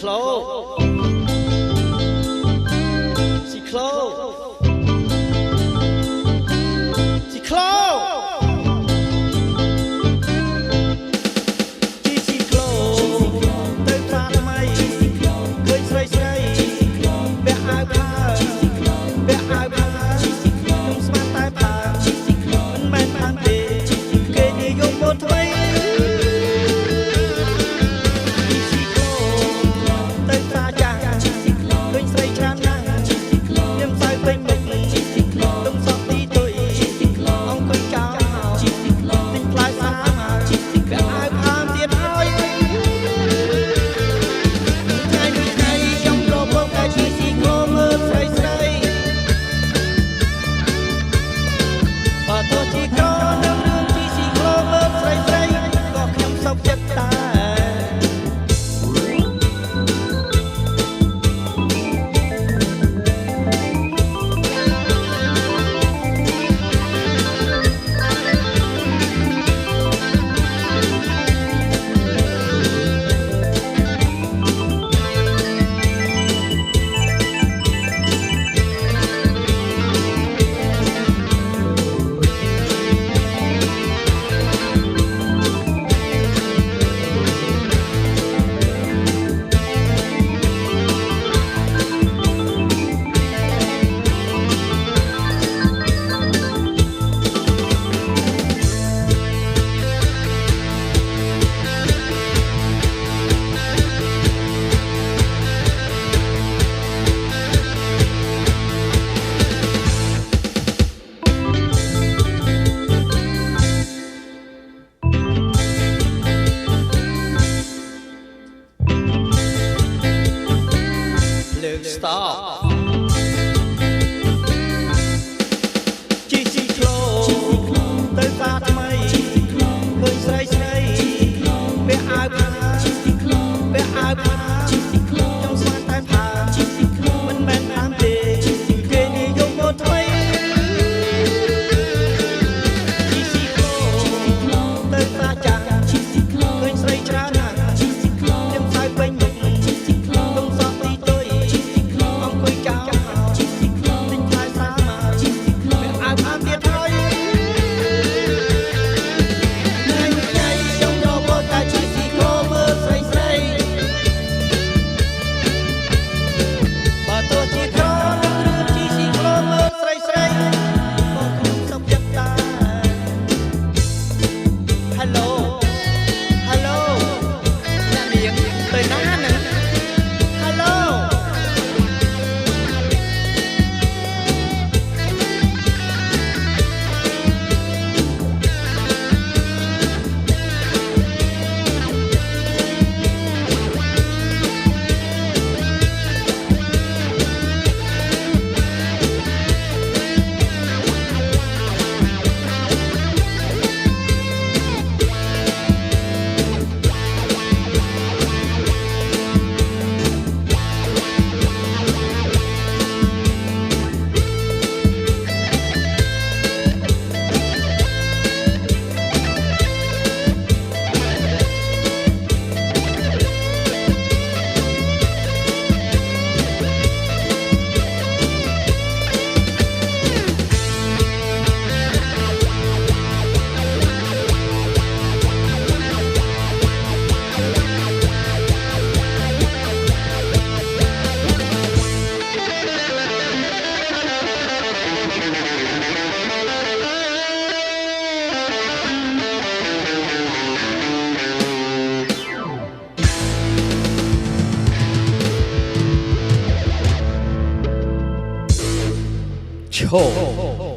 clo she clo she clo she clo ទៅផ្សារថ្មីឃើញស្រីស្រីពាក់អាវผ้าពាក់អាវผ้าខ្ញុំស្មានតែผ้าមិនមែនผ้าទេគេនិយមមកថ្មីStop. Chi clo ទៅផ្សារថ្មីឃើញស្រីស្រីពាក់អាវผ้าពាក់អាវผ้าខ្ញុំស្មានតែผ้าមិនមែនผ้าទេគេនិយមមកថ្មីChi clo ទៅផ្សារចាស់ឃើញស្រីច្រើនណាស់ខ្ញុំស្អើពេញមុខទុំសក់ទីទុយCho